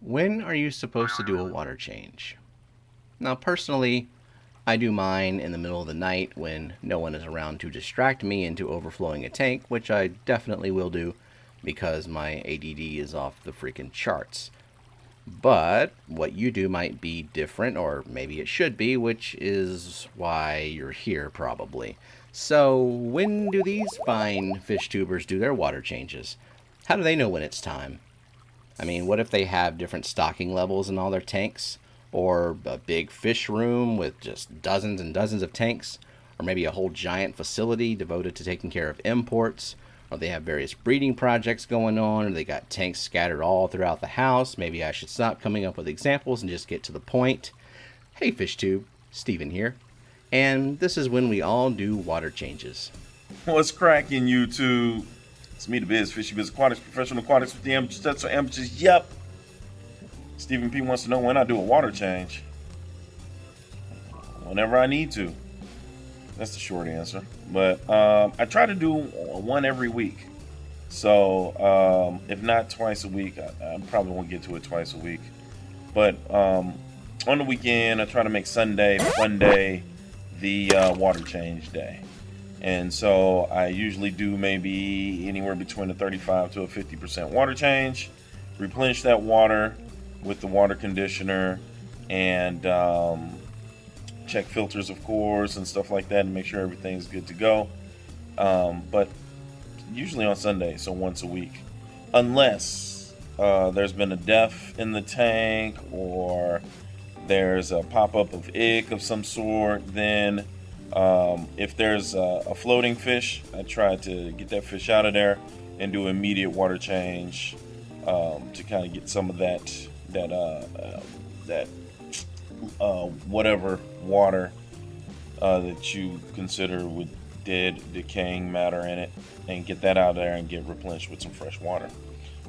When are you supposed to do a water change? Now, personally, I do mine in the middle of the night when no one is around to distract me into overflowing a tank, which I definitely will do because my ADD is off the freaking charts. But what you do might be different, or maybe it should be, which is why you're here probably. So, when do these fine fish tubers do their water changes? How do they know when it's time? I mean, what if they have different stocking levels in all their tanks? Or a big fish room with just dozens and dozens of tanks? Or maybe a whole giant facility devoted to taking care of imports? Or they have various breeding projects going on, or they got tanks scattered all throughout the house. Maybe I should stop coming up with examples and just get to the point. Hey FishTube, Steven here. And this is when we all do water changes. What's cracking, YouTube? It's me, the Biz, FishyBizzAquatics, professional aquatics with the amateurs, that's our amateurs. Yep. Stephen P wants to know when I do a water change. Whenever I need to. That's the short answer. But I try to do one every week. So if not twice a week, I probably won't get to it twice a week. But on the weekend, I try to make Sunday, fun day, the water change day. And so I usually do maybe anywhere between a 35 to a 50% water change, replenish that water with the water conditioner, and check filters, of course, and stuff like that, and make sure everything's good to go. But usually on Sunday, so once a week. Unless there's been a death in the tank, or there's a pop-up of ick of some sort, then if there's a floating fish, I try to get that fish out of there and do immediate water change to kind of get some of that whatever water that you consider with dead, decaying matter in it, and get that out of there and get replenished with some fresh water.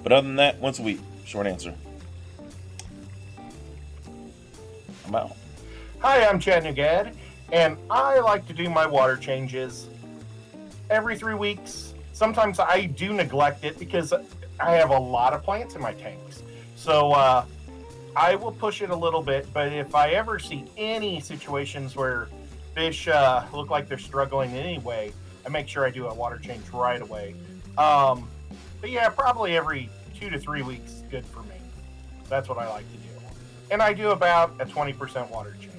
But other than that, once a week. Short answer. I'm out. Hi, I'm Chattanooga Ed, and I like to do my water changes every 3 weeks. Sometimes I do neglect it because I have a lot of plants in my tanks. So I will push it a little bit, but if I ever see any situations where fish look like they're struggling in any way, I make sure I do a water change right away. But yeah, probably every 2 to 3 weeks is good for me. That's what I like to do. And I do about a 20% water change.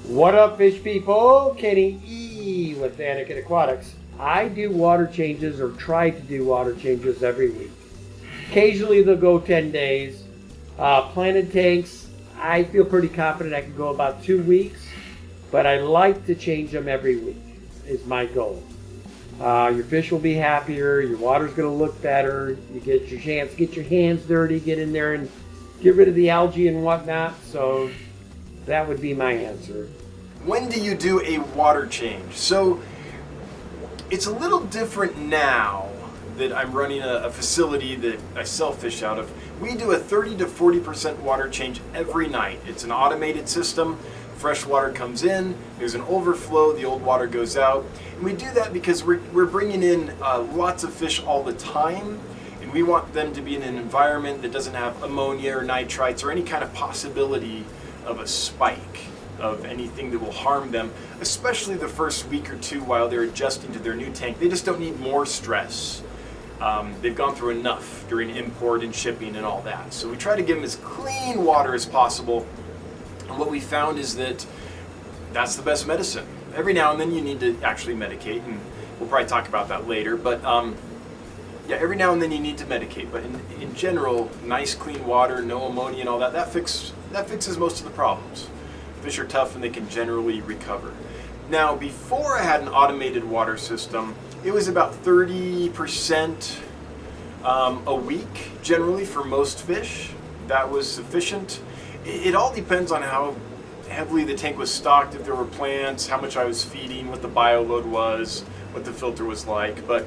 What up, fish people? Kenny E with DaniKen Aquatics. I do water changes, or try to do water changes, every week. Occasionally they'll go 10 days. Planted tanks, I feel pretty confident I can go about 2 weeks, but I like to change them every week is my goal. Your fish will be happier, your water's going to look better, you get your chance to get your hands dirty, get in there and get rid of the algae and whatnot, so that would be my answer. When do you do a water change? So it's a little different now that I'm running a facility that I sell fish out of. We do a 30 to 40% water change every night. It's an automated system. Fresh water comes in, there's an overflow, the old water goes out. And we do that because we're bringing in lots of fish all the time, and we want them to be in an environment that doesn't have ammonia or nitrites or any kind of possibility of a spike of anything that will harm them, especially the first week or two while they're adjusting to their new tank. They just don't need more stress. They've gone through enough during import and shipping and all that. So we try to give them as clean water as possible. And what we found is that that's the best medicine. Every now and then you need to actually medicate, and we'll probably talk about that later. But yeah, every now and then you need to medicate. But in general, nice clean water, no ammonia and all that, that fixes most of the problems. Fish are tough and they can generally recover. Now, before I had an automated water system, it was about 30% a week, generally, for most fish. That was sufficient. It all depends on how heavily the tank was stocked, if there were plants, how much I was feeding, what the bio load was, what the filter was like. But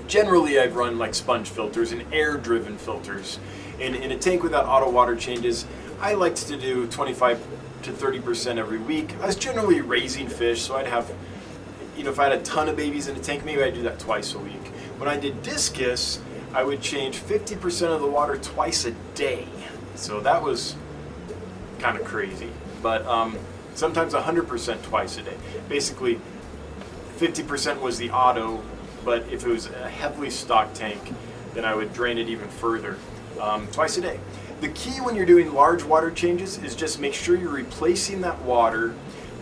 generally, I've run like sponge filters and air-driven filters. In a tank without auto water changes, I liked to do 25 to 30% every week. I was generally raising fish, so I'd have, if I had a ton of babies in a tank, maybe I'd do that twice a week. When I did discus, I would change 50% of the water twice a day. So that was kind of crazy. But sometimes 100% twice a day. Basically, 50% was the auto, but if it was a heavily stocked tank, then I would drain it even further, twice a day. The key when you're doing large water changes is just make sure you're replacing that water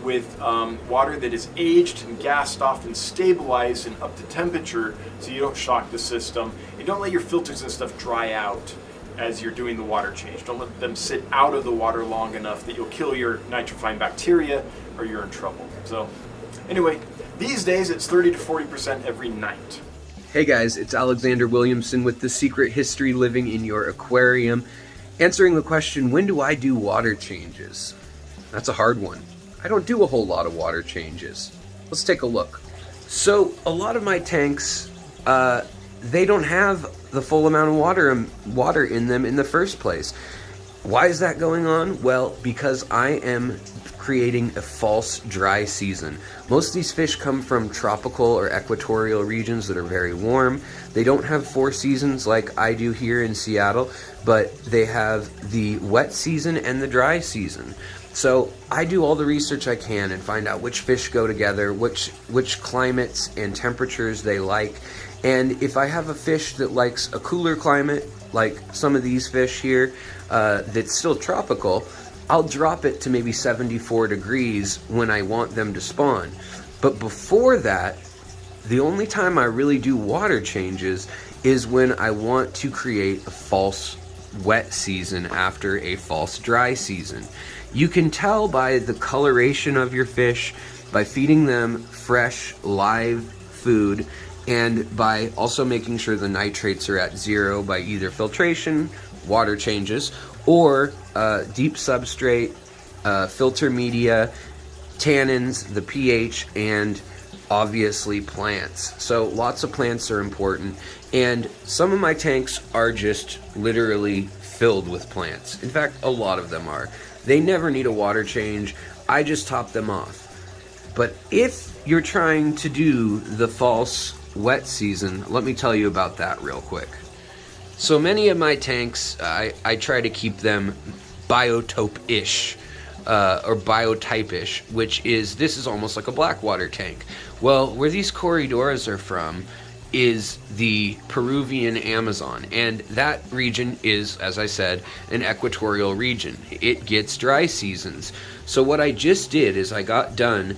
with water that is aged and gassed off and stabilized and up to temperature, so you don't shock the system. And don't let your filters and stuff dry out as you're doing the water change. Don't let them sit out of the water long enough that you'll kill your nitrifying bacteria or you're in trouble. So anyway, these days it's 30 to 40% every night. Hey guys, it's Alexander Williamson with The Secret History Living in Your Aquarium, answering the question, when do I do water changes? That's a hard one. I don't do a whole lot of water changes. Let's take a look. So a lot of my tanks, they don't have the full amount of water in them in the first place. Why is that going on? Well, because I am creating a false dry season. Most of these fish come from tropical or equatorial regions that are very warm. They don't have 4 seasons like I do here in Seattle, but they have the wet season and the dry season. So I do all the research I can and find out which fish go together, which climates and temperatures they like. And if I have a fish that likes a cooler climate, like some of these fish here, that's still tropical, I'll drop it to maybe 74 degrees when I want them to spawn. But before that, the only time I really do water changes is when I want to create a false wet season after a false dry season. You can tell by the coloration of your fish, by feeding them fresh, live food, and by also making sure the nitrates are at 0 by either filtration, water changes, or deep substrate, filter media, tannins, the pH, and obviously plants. So lots of plants are important, and some of my tanks are just literally filled with plants. In fact, a lot of them are. They never need a water change. I just top them off. But if you're trying to do the false wet season, let me tell you about that real quick. So many of my tanks, I try to keep them biotope-ish, or biotype-ish, which is, this is almost like a blackwater tank. Well, where these corridoras are from is the Peruvian Amazon, and that region is, as I said, an equatorial region. It gets dry seasons. So what I just did is I got done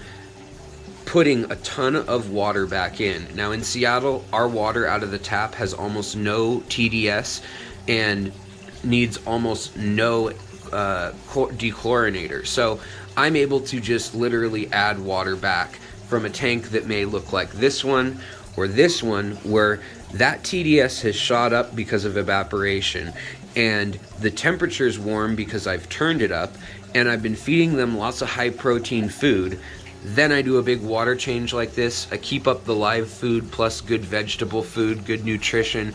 putting a ton of water back in. Now in Seattle, our water out of the tap has almost no TDS and needs almost no dechlorinator. So I'm able to just literally add water back from a tank that may look like this one or this one, where that TDS has shot up because of evaporation and the temperature is warm because I've turned it up and I've been feeding them lots of high protein food. Then I do a big water change like this. I keep up the live food plus good vegetable food, good nutrition,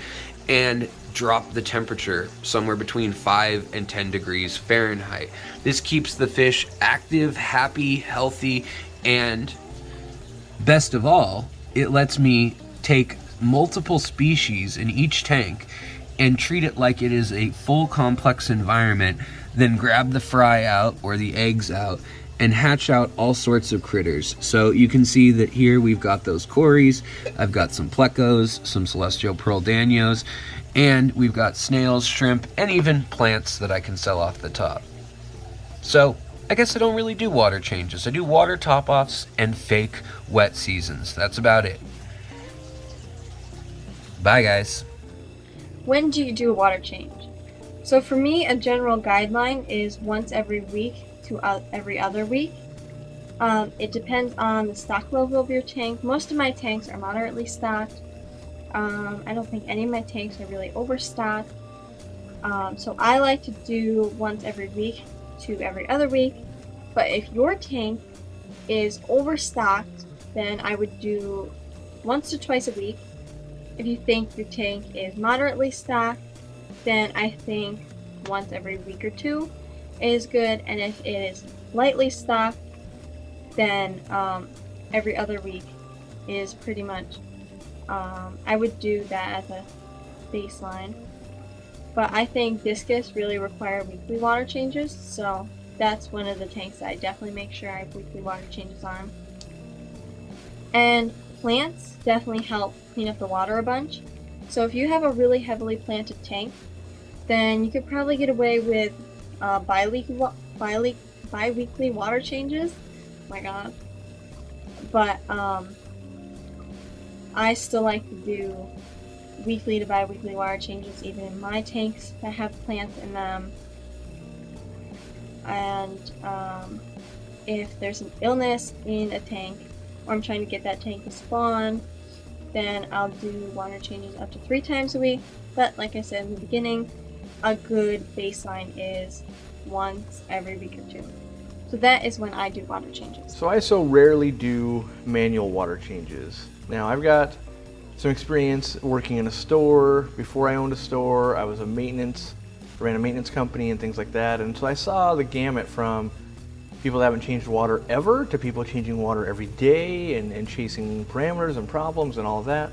and drop the temperature somewhere between 5 and 10 degrees Fahrenheit. This keeps the fish active, happy, healthy, and best of all, it lets me take multiple species in each tank and treat it like it is a full complex environment, then grab the fry out or the eggs out and hatch out all sorts of critters. So you can see that here we've got those cories, I've got some plecos, some celestial pearl danios, and we've got snails, shrimp, and even plants that I can sell off the top. So I guess I don't really do water changes. I do water top-offs and fake wet seasons. That's about it. Bye, guys. When do you do a water change? So for me, a general guideline is once every week to every other week. It depends on the stock level of your tank. Most of my tanks are moderately stocked. I don't think any of my tanks are really overstocked. So I like to do once every week to every other week. But if your tank is overstocked, then I would do once to twice a week. If you think your tank is moderately stocked, then I think once every week or two is good. And if it is lightly stocked, then every other week is pretty much, I would do that as a baseline. But I think discus really require weekly water changes, so that's one of the tanks that I definitely make sure I have weekly water changes on. And plants definitely help clean up the water a bunch. So if you have a really heavily planted tank, then you could probably get away with bi-weekly water changes. Oh my god. But I still like to do weekly to bi-weekly water changes even in my tanks that have plants in them. And if there's an illness in a tank, or I'm trying to get that tank to spawn, then I'll do water changes up to 3 times a week. But like I said in the beginning, a good baseline is once every week or 2. So that is when I do water changes. So I so rarely do manual water changes. Now I've got some experience working in a store. Before I owned a store, I was ran a maintenance company and things like that. And so I saw the gamut from people that haven't changed water ever to people changing water every day and chasing parameters and problems and all of that.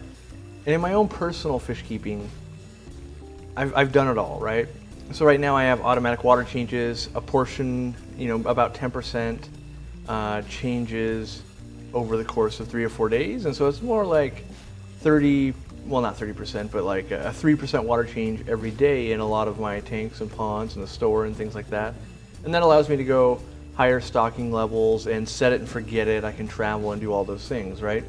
And in my own personal fish keeping, I've done it all, right? So right now I have automatic water changes, a portion, about 10% changes over the course of 3 or 4 days. And so it's more like 30, well not 30%, but like a 3% water change every day in a lot of my tanks and ponds in the store and things like that. And that allows me to go higher stocking levels and set it and forget it. I can travel and do all those things, right?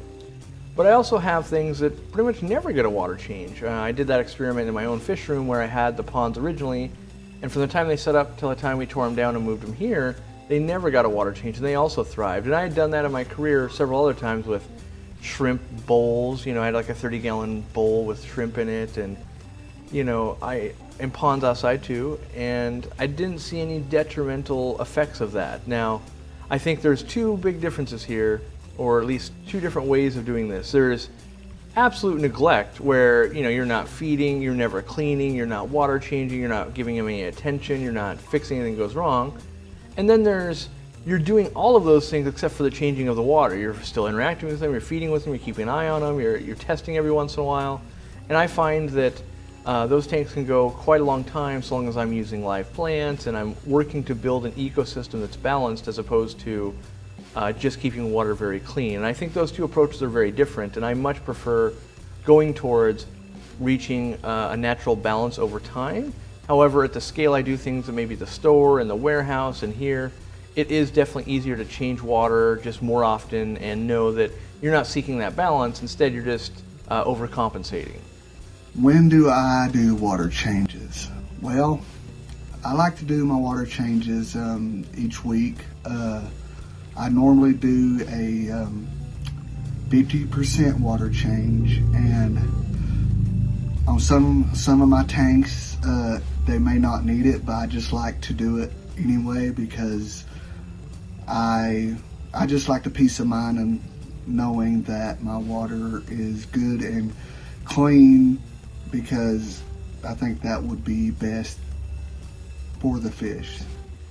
But I also have things that pretty much never get a water change. I did that experiment in my own fish room where I had the ponds originally, and from the time they set up till the time we tore them down and moved them here, they never got a water change, and they also thrived. And I had done that in my career several other times with shrimp bowls. I had like a 30-gallon bowl with shrimp in it, and and ponds outside too, and I didn't see any detrimental effects of that. Now, I think there's 2 big differences here, or at least 2 different ways of doing this. There's absolute neglect, where you're not feeding, you're never cleaning, you're not water changing, you're not giving them any attention, you're not fixing anything that goes wrong. And then you're doing all of those things except for the changing of the water. You're still interacting with them, you're feeding with them, you're keeping an eye on them, you're testing every once in a while. And I find that those tanks can go quite a long time so long as I'm using live plants and I'm working to build an ecosystem that's balanced as opposed to just keeping water very clean. And I think those 2 approaches are very different, and I much prefer going towards reaching a natural balance over time. However, at the scale I do things at maybe the store and the warehouse and here, it is definitely easier to change water just more often and know that you're not seeking that balance. Instead, you're just overcompensating. When do I do water changes? Well, I like to do my water changes each week. I normally do a 50% water change, and on some of my tanks, they may not need it, but I just like to do it anyway because I just like the peace of mind of knowing that my water is good and clean, because I think that would be best for the fish.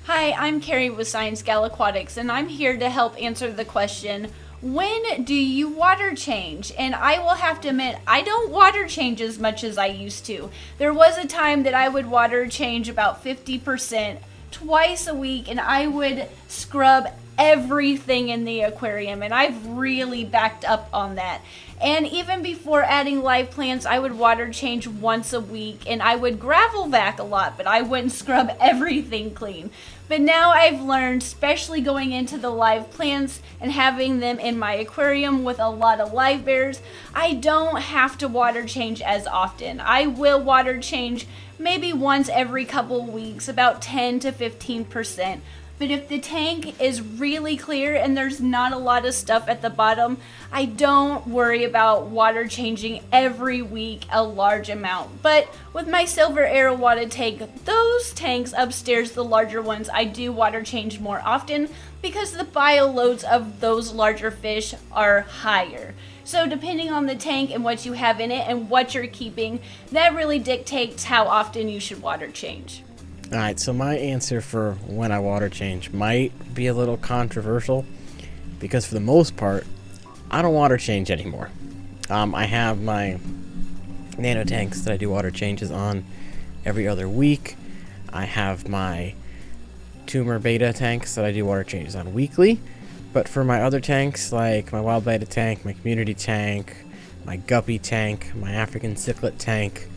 Hi, I'm Carrie with ScienceGal Aquatics, and I'm here to help answer the question, when do you water change? And I will have to admit, I don't water change as much as I used to. There was a time that I would water change about 50% twice a week, and I would scrub everything in the aquarium, and I've really backed up on that. And even before adding live plants, I would water change once a week, and I would gravel vac a lot, but I wouldn't scrub everything clean. But now I've learned, especially going into the live plants and having them in my aquarium with a lot of live bears, I don't have to water change as often. I will water change maybe once every couple weeks, about 10 to 15%. But if the tank is really clear and there's not a lot of stuff at the bottom, I don't worry about water changing every week a large amount. But with my silver arrow water tank, those tanks upstairs, the larger ones, I do water change more often because the bio loads of those larger fish are higher. So depending on the tank and what you have in it and what you're keeping, that really dictates how often you should water change. Alright, so my answer for when I water change might be a little controversial, because for the most part, I don't water change anymore. I have my nano tanks that I do water changes on every other week. I have my tumor beta tanks that I do water changes on weekly. But for my other tanks, like my wild beta tank, my community tank, my guppy tank, my African cichlid tank,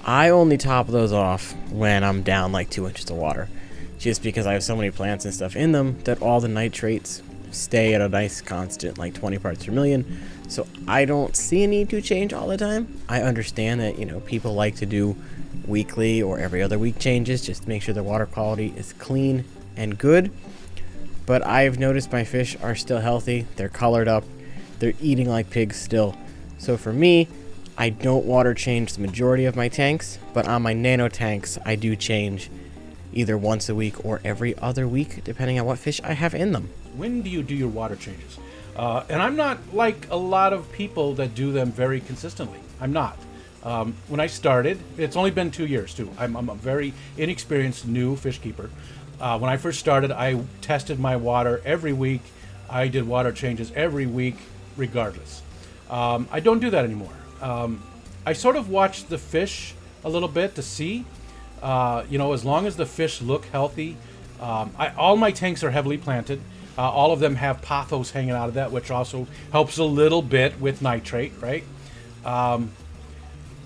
I only top those off when I'm down like 2 inches of water. Just because I have so many plants and stuff in them that all the nitrates stay at a nice constant, like 20 parts per million. So I don't see a need to change all the time. I understand that, people like to do weekly or every other week changes just to make sure the water quality is clean and good. But I've noticed my fish are still healthy. They're colored up. They're eating like pigs still. So for me, I don't water change the majority of my tanks, but on my nano tanks, I do change either once a week or every other week, depending on what fish I have in them. When do you do your water changes? And I'm not like a lot of people that do them very consistently. I'm not. When I started, it's only been 2 years too. I'm a very inexperienced new fish keeper. When I first started, I tested my water every week. I did water changes every week, regardless. I don't do that anymore. I sort of watch the fish a little bit to see, as long as the fish look healthy. All my tanks are heavily planted. All of them have pothos hanging out of that, which also helps a little bit with nitrate, right?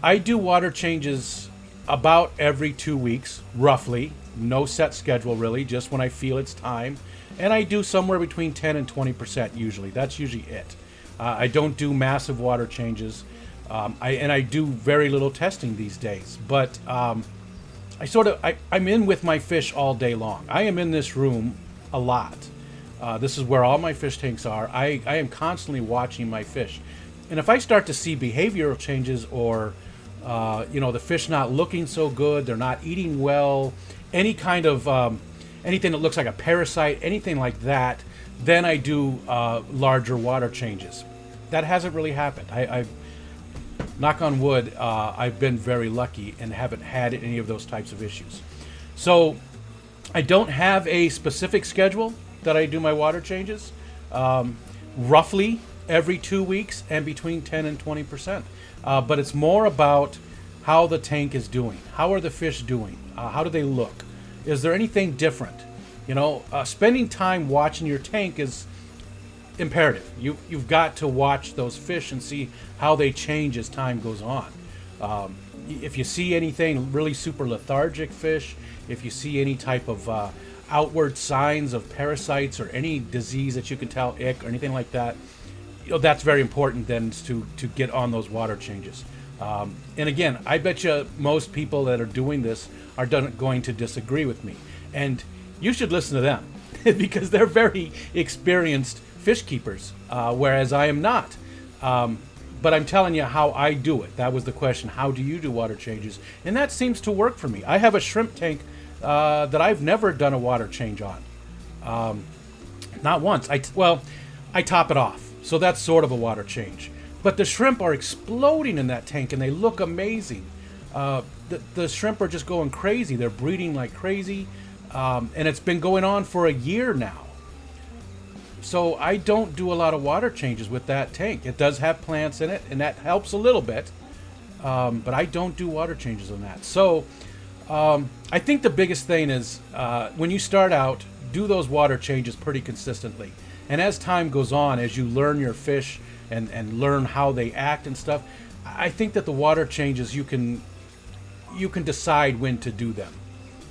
I do water changes about every 2 weeks, roughly. No set schedule, really, just when I feel it's time. And I do somewhere between 10 and 20% usually. That's usually it. I don't do massive water changes. I do very little testing these days. But I'm in with my fish all day long. I am in this room a lot. This is where all my fish tanks are. I am constantly watching my fish. And if I start to see behavioral changes or, the fish not looking so good, they're not eating well, any kind of anything that looks like a parasite, anything like that, then I do larger water changes. That hasn't really happened. I knock on wood, I've been very lucky and haven't had any of those types of issues. So I don't have a specific schedule that I do my water changes. Roughly every 2 weeks and between 10 and 20%. But it's more about how the tank is doing. How are the fish doing? How do they look? Is there anything different? Spending time watching your tank is imperative. You've got to watch those fish and see how they change as time goes on. If you see anything really super lethargic fish, if you see any type of outward signs of parasites or any disease that you can tell, ick or anything like that, that's very important then to get on those water changes. And again, I bet you most people that are doing this are going to disagree with me. And you should listen to them because they're very experienced fish keepers, whereas I am not. But I'm telling you how I do it. That was the question. How do you do water changes? And that seems to work for me. I have a shrimp tank that I've never done a water change on. Not once. I top it off. So that's sort of a water change. But the shrimp are exploding in that tank and they look amazing. The shrimp are just going crazy. They're breeding like crazy. And it's been going on for a year now. So I don't do a lot of water changes with that tank. It does have plants in it, and that helps a little bit. But I don't do water changes on that. So I think the biggest thing is when you start out, do those water changes pretty consistently. And as time goes on, as you learn your fish and learn how they act and stuff, I think that the water changes, you can decide when to do them.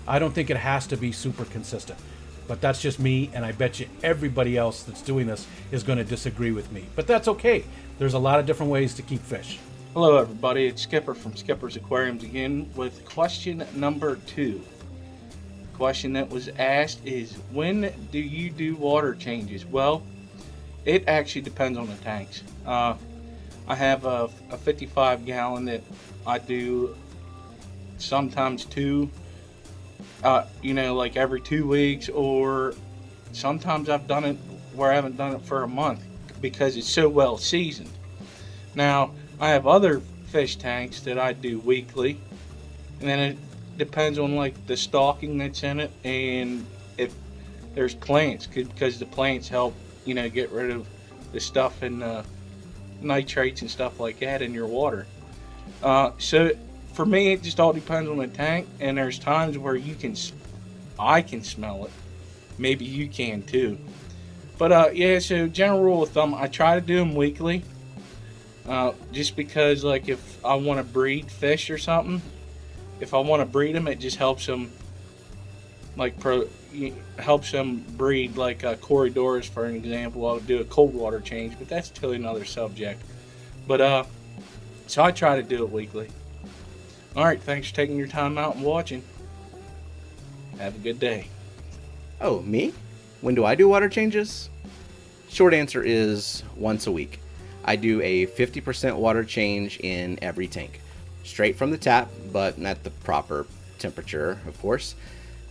I don't think it has to be super consistent. But that's just me, and I bet you everybody else that's doing this is going to disagree with me. But that's okay. There's a lot of different ways to keep fish. Hello everybody, it's Skipper from Skipper's Aquariums again with question number 2. The question that was asked is, when do you do water changes? Well, it actually depends on the tanks. I have a 55 gallon that I do sometimes 2. Like every 2 weeks, or sometimes I've done it where I haven't done it for a month because it's so well seasoned. Now, I have other fish tanks that I do weekly, and then it depends on like the stocking that's in it and if there's plants, because the plants help, get rid of the stuff and nitrates and stuff like that in your water. So for me, it just all depends on the tank, and there's times where I can smell it. Maybe you can too. But yeah, so general rule of thumb, I try to do them weekly. Just because, like, if I want to breed fish or something, if I want to breed them, it just helps them, like, helps them breed, like corridors, for an example. I'll do a cold water change, but that's totally another subject. But so I try to do it weekly. All right, thanks for taking your time out and watching. Have a good day. Oh, me? When do I do water changes? Short answer is once a week. I do a 50% water change in every tank. Straight from the tap, but at the proper temperature, of course.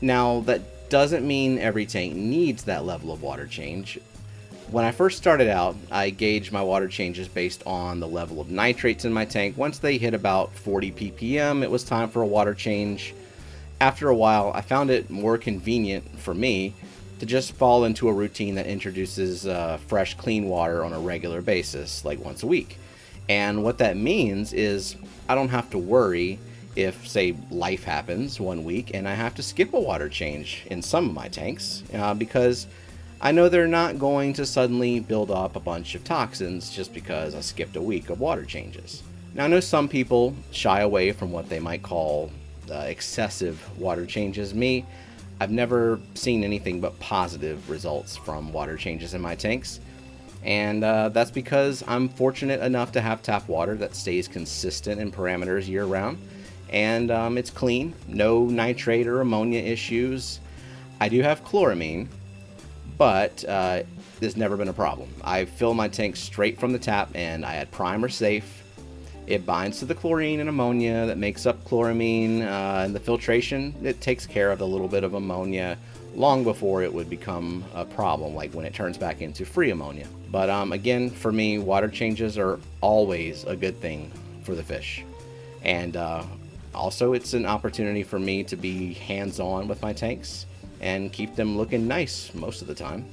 Now, that doesn't mean every tank needs that level of water change. When I first started out, I gauged my water changes based on the level of nitrates in my tank. Once they hit about 40 ppm, it was time for a water change. After a while, I found it more convenient for me to just fall into a routine that introduces fresh, clean water on a regular basis, like once a week. And what that means is I don't have to worry if, say, life happens one week and I have to skip a water change in some of my tanks, because I know they're not going to suddenly build up a bunch of toxins just because I skipped a week of water changes. Now, I know some people shy away from what they might call excessive water changes. Me, I've never seen anything but positive results from water changes in my tanks. And that's because I'm fortunate enough to have tap water that stays consistent in parameters year round. And it's clean, no nitrate or ammonia issues. I do have chloramine, but there's never been a problem. I fill my tank straight from the tap and I add primer safe. It binds to the chlorine and ammonia that makes up chloramine, and the filtration, it takes care of a little bit of ammonia long before it would become a problem, like when it turns back into free ammonia. But again, for me, water changes are always a good thing for the fish. And also, it's an opportunity for me to be hands-on with my tanks and keep them looking nice most of the time.